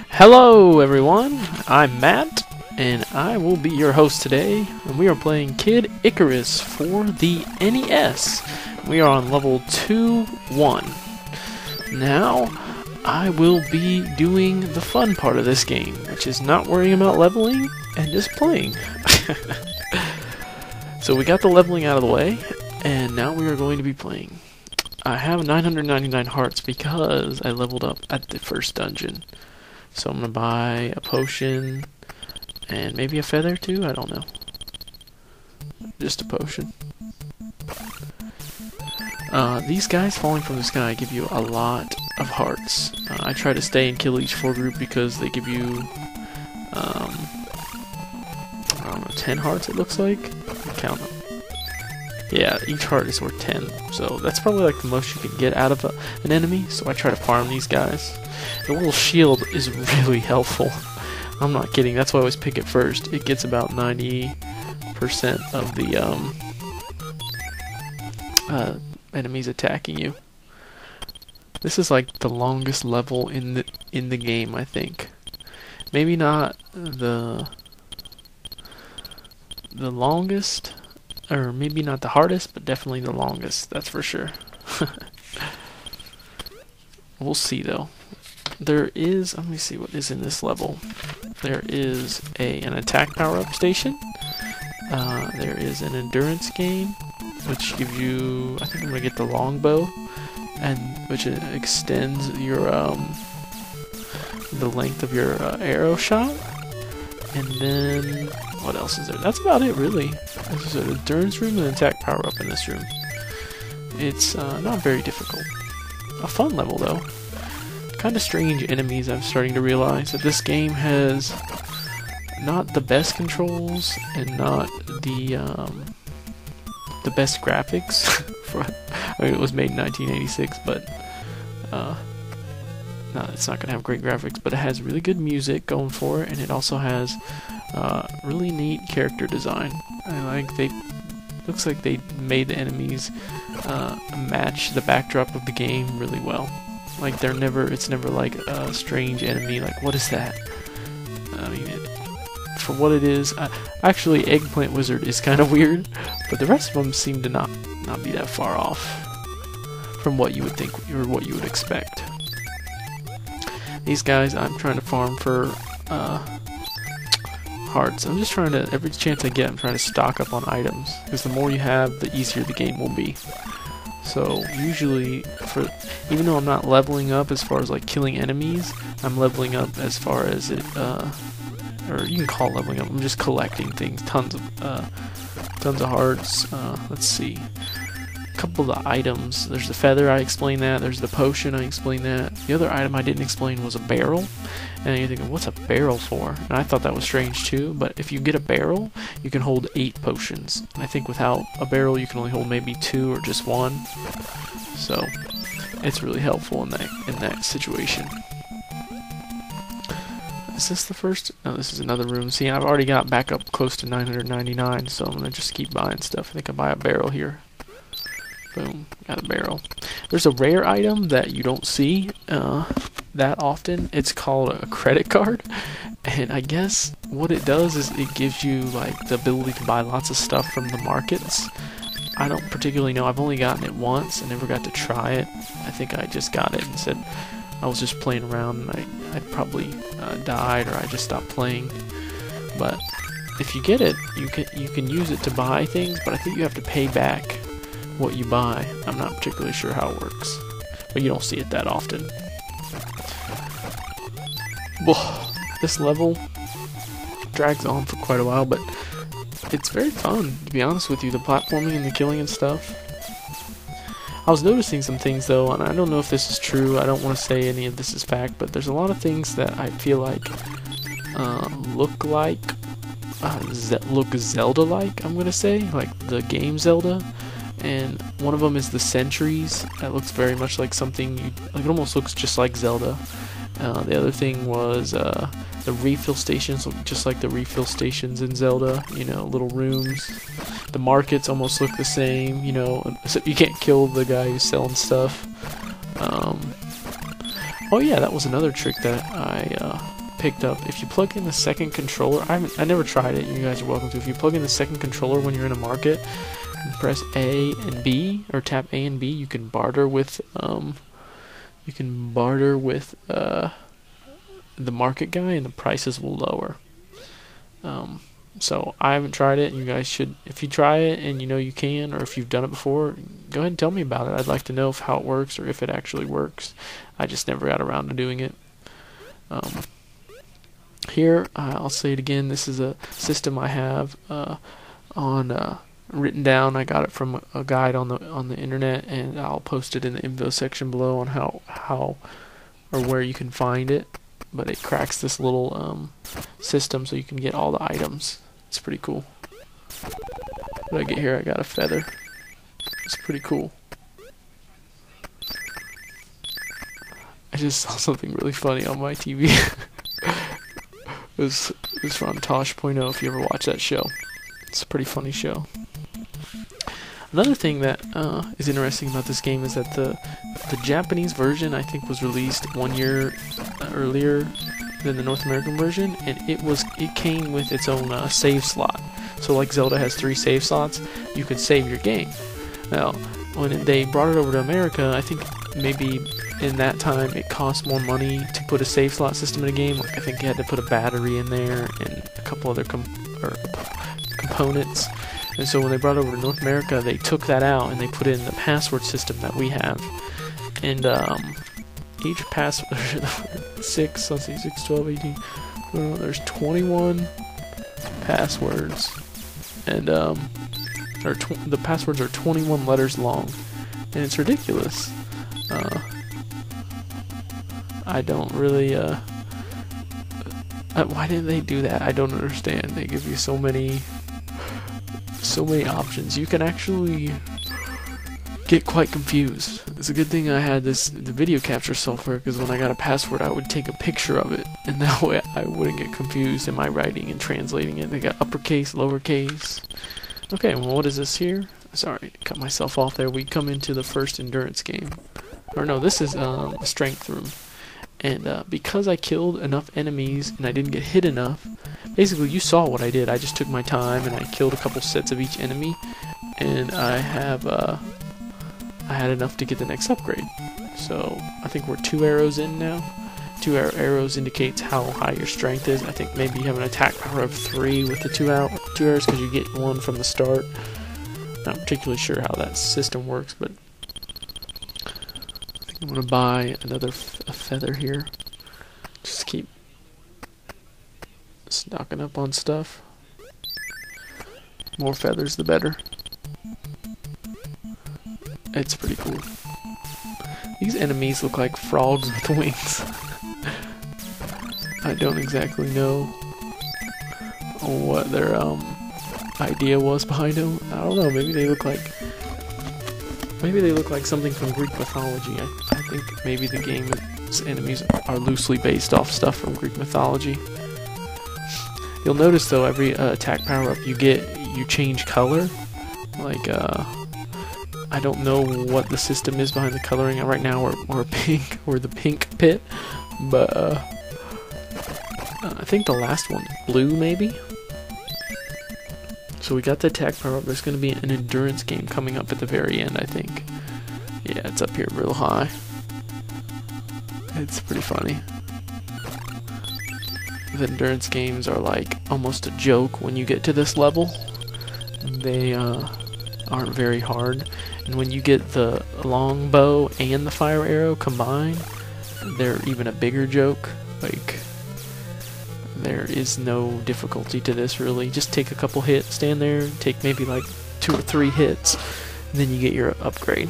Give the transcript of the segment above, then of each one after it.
Hello everyone, I'm Matt, and I will be your host today, and we are playing Kid Icarus for the NES. We are on level 2-1. Now, I will be doing the fun part of this game, which is not worrying about leveling, and just playing. So we got the leveling out of the way, and now we are going to be playing. I have 999 hearts because I leveled up at the first dungeon. So I'm going to buy a potion and maybe a feather too, I don't know. Just a potion. These guys falling from the sky give you a lot of hearts. I try to stay and kill each 4 group because they give you, I don't know, 10 hearts it looks like. Count them. Yeah, each heart is worth 10, so that's probably like the most you can get out of an enemy, so I try to farm these guys. The little shield is really helpful. I'm not kidding, that's why I always pick it first. It gets about 90% of the enemies attacking you. This is like the longest level in the game, I think. Maybe not the longest, or maybe not the hardest, but definitely the longest, that's for sure. We'll see though. There is, let me see what is in this level. There is an attack power-up station. There is an endurance game, which gives you, I think I'm going to get the longbow, and which extends your, the length of your arrow shot. And then, what else is there? That's about it, really. There's an endurance room and an attack power-up in this room. It's not very difficult. A fun level, though. Kind of strange enemies, I'm starting to realize. That this game has not the best controls and not the best graphics. I mean, it was made in 1986, but no, it's not going to have great graphics, but it has really good music going for it, and it also has really neat character design. Looks like they made the enemies match the backdrop of the game really well. Like it's never like a strange enemy. Like, what is that? I mean, for what it is, actually, Eggplant Wizard is kind of weird, but the rest of them seem to not be that far off from what you would think or what you would expect. These guys, I'm trying to farm for hearts. I'm just trying to, every chance I get, I'm trying to stock up on items, because the more you have, the easier the game will be. So usually, even though I'm not leveling up as far as like killing enemies, I'm leveling up as far as it, or you can call it leveling up. I'm just collecting things, tons of hearts. Let's see, a couple of the items. There's the feather, I explained that. There's the potion, I explained that. The other item I didn't explain was a barrel. And you're thinking, what's a barrel for? And I thought that was strange too, but if you get a barrel, you can hold 8 potions. And I think without a barrel, you can only hold maybe 2 or just 1. So, it's really helpful in that situation. Is this the first? No, this is another room. See, I've already got back up close to 999, so I'm going to just keep buying stuff. I think I'll buy a barrel here. Boom, got a barrel. There's a rare item that you don't see that often. It's called a credit card, and I guess what it does is it gives you like the ability to buy lots of stuff from the markets. I don't particularly know. I've only gotten it once. I never got to try it. I think I just got it and said I was just playing around, and I probably died, or I just stopped playing. But if you get it, you can use it to buy things, but I think you have to pay back what you buy. I'm not particularly sure how it works, but you don't see it that often. Whoa, this level drags on for quite a while, but it's very fun, to be honest with you, the platforming and the killing and stuff. I was noticing some things though, and I don't know if this is true, I don't want to say any of this is fact, but there's a lot of things that I feel like look Zelda-like, I'm gonna say, like the game Zelda. And one of them is the sentries. That looks very much like something like, it almost looks just like Zelda. The other thing was the refill stations look just like the refill stations in Zelda, you know, little rooms. The markets almost look the same, you know, so you can't kill the guy who's selling stuff. Oh yeah, that was another trick that I picked up. If you plug in the second controller, I never tried it, you guys are welcome to. If you plug in the second controller when you're in a market, and press A and B, or tap A and B, you can barter with the market guy, and the prices will lower. So I haven't tried it, and you guys should. If you try it and you know you can, or if you've done it before, go ahead and tell me about it. I'd like to know how it works, or if it actually works. I just never got around to doing it. Here, I'll say it again, this is a system I have written down. I got it from a guide on the internet, and I'll post it in the info section below on how or where you can find it. But it cracks this little system so you can get all the items. It's pretty cool. What did I get here? I got a feather. It's pretty cool. I just saw something really funny on my TV. It was from Tosh.0, if you ever watch that show. It's a pretty funny show. Another thing that is interesting about this game is that the Japanese version, I think, was released 1 year earlier than the North American version, and it came with its own save slot. So like Zelda has 3 save slots, you could save your game. Now, when they brought it over to America, I think maybe in that time it cost more money to put a save slot system in a game. Like I think you had to put a battery in there and a couple other components. And so when they brought it over to North America, they took that out and they put in the password system that we have. And each password, 6, let's see, 6, 12, 18, there's 21 passwords. And the passwords are 21 letters long. And it's ridiculous. I don't really, why didn't they do that? I don't understand. They give you so many options. You can actually get quite confused. It's a good thing I had the video capture software, because when I got a password I would take a picture of it, and that way I wouldn't get confused in my writing and translating it. They got uppercase, lowercase. Okay, well, what is this here? Sorry, cut myself off there. We come into the first endurance game. Or no, this is a strength room. And because I killed enough enemies and I didn't get hit enough, basically you saw what I did. I just took my time and I killed a couple sets of each enemy, and I had enough to get the next upgrade. So I think we're 2 arrows in now. 2 arrows indicates how high your strength is. I think maybe you have an attack power of 3 with the 2 arrows, because you get 1 from the start. Not particularly sure how that system works, but I think I'm gonna buy a feather here. Just keep stocking up on stuff. More feathers the better. It's pretty cool. These enemies look like frogs with wings. I don't exactly know what their idea was behind them. I don't know. Maybe they look like something from Greek mythology. I think maybe the game's enemies are loosely based off stuff from Greek mythology. You'll notice though, every attack power up you get, you change color. Like I don't know what the system is behind the coloring. Right now we're pink, we're the pink pit, but I think the last one blue maybe. So we got the attack power up. There's going to be an endurance game coming up at the very end, I think. Yeah, it's up here real high. It's pretty funny. The endurance games are like almost a joke when you get to this level. They aren't very hard. And when you get the long bow and the fire arrow combined, they're even a bigger joke. Like, there is no difficulty to this really. Just take a couple hits, stand there, take maybe like 2 or 3 hits, and then you get your upgrade.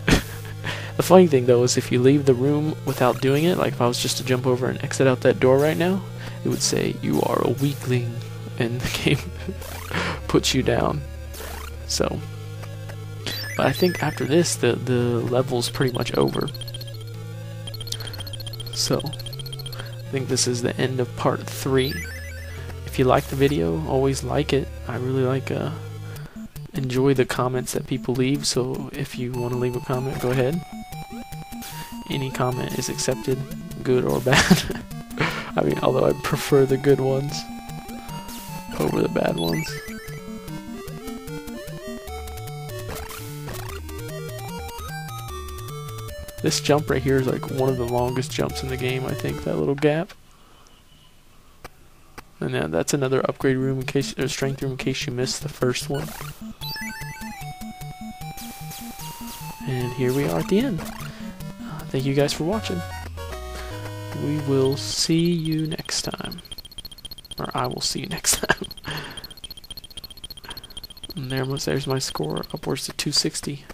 The funny thing though is if you leave the room without doing it, like if I was just to jump over and exit out that door right now, it would say you are a weakling, and the game puts you down. So, but I think after this the level's pretty much over. So I think this is the end of part 3. If you like the video, always like it. I really like enjoy the comments that people leave, so if you want to leave a comment, go ahead. Any comment is accepted, good or bad. I mean, although I prefer the good ones over the bad ones. This jump right here is like one of the longest jumps in the game, I think, that little gap. And then that's another upgrade room in case, or strength room in case you missed the first one. And here we are at the end. Thank you guys for watching. We will see you next time. Or I will see you next time. And there's my score, upwards to 260.